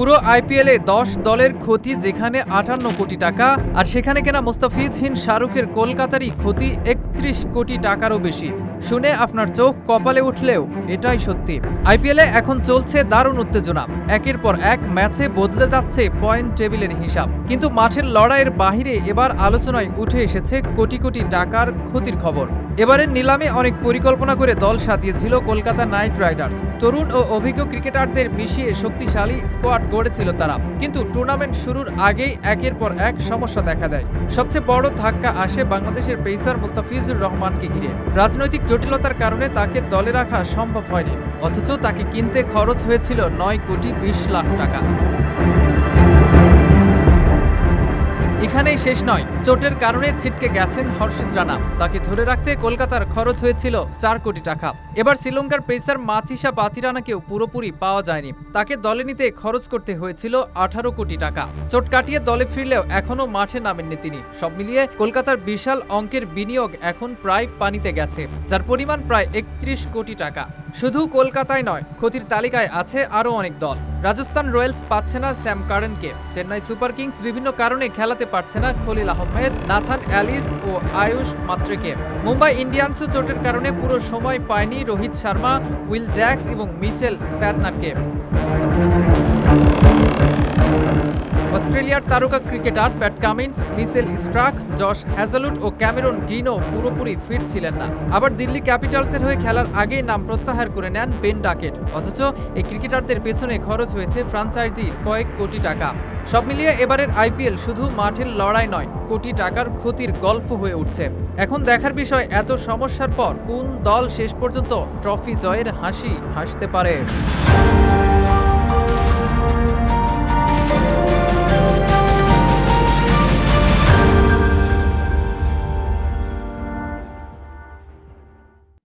পুরো আইপিএলে 10 দলের ক্ষতি যেখানে 58 কোটি টাকা, আর সেখানে কেনা মুস্তাফিজহীন শাহরুখের কলকাতারই ক্ষতি 31 কোটি টাকারও বেশি। শুনে আপনার চোখ কপালে উঠলেও এটাই সত্যি। আইপিএলে এখন চলছে দারুণ উত্তেজনা। একের পর এক ম্যাচে বদলে যাচ্ছে পয়েন্ট টেবিলের হিসাব, কিন্তু মাঠের লড়াইয়ের বাহিরে এবার আলোচনায় উঠে এসেছে কোটি কোটি টাকার ক্ষতির খবর। এবারের নিলামে অনেক পরিকল্পনা করে দল সাজিয়েছিল কলকাতা নাইট রাইডার্স। তরুণ ও অভিজ্ঞ ক্রিকেটারদের মিশিয়ে শক্তিশালী স্কোয়াড গড়েছিল তারা, কিন্তু টুর্নামেন্ট শুরুর আগেই একের পর এক সমস্যা দেখা দেয়। সবচেয়ে বড় ধাক্কা আসে বাংলাদেশের পেসার মুস্তাফিজুর রহমানকে ঘিরে। রাজনৈতিক জটিলতার কারণে তাকে দলে রাখা সম্ভব হয়নি, অথচ তাকে কিনতে খরচ হয়েছিল 9 কোটি 20 লাখ টাকা। এখানেই শেষ নয়, চোটের কারণে ছিটকে গেছেন হর্ষিত রানা। তাকে ধরে রাখতে কলকাতার খরচ হয়েছিল 4 কোটি টাকা। এবার শ্রীলঙ্কার পেসার মাথিসা পাতিরানাকেও পুরোপুরি পাওয়া যায়নি। তাকে দলে নিতে খরচ করতে হয়েছিল 18 কোটি টাকা। চোট কাটিয়ে দলে ফিরলেও এখনও মাঠে নামেননি তিনি। সব মিলিয়ে কলকাতার বিশাল অঙ্কের বিনিয়োগ এখন প্রায় পানিতে গেছে, যার পরিমাণ প্রায় 31 কোটি টাকা। শুধু কলকাতায় নয়, ক্ষতির তালিকায় আছে আরও অনেক দল। রাজস্থান রয়্যালস পাচ্ছে না স্যাম কারেনকে, চেন্নাই সুপার কিংস বিভিন্ন কারণে খেলাতে পারছে না খলিল আহমেদ, নাথান অ্যালিস ও আয়ুষ মাত্রেকে। মুম্বাই ইন্ডিয়ান্সও চোটের কারণে পুরো সময় পায়নি রোহিত শর্মা, উইল জ্যাক্স এবং মিচেল স্যাডনারকে। অস্ট্রেলিয়ার তারকা cricketer Pat Cummins, Mitchell Starc, Josh Hazlewood ও ক্যামেরন গ্রিনও পুরোপুরি ফিট ছিলেন না। আবার দিল্লি ক্যাপিটালসের হয়ে খেলার আগেই নাম প্রত্যাহার করে নেন বেন ডাকেট। অথচ এই ক্রিকেটারদের পেছনে খরচ হয়েছে ফ্রাঞ্চাইজির কয়েক কোটি টাকা। সব মিলিয়ে এবারের আইপিএল শুধু মাঠের লড়াই নয়, কোটি টাকার ক্ষতির গল্প হয়ে উঠছে। এখন দেখার বিষয়, এত সমস্যার পর কোন দল শেষ পর্যন্ত ট্রফি জয়ের হাসি হাসতে পারে।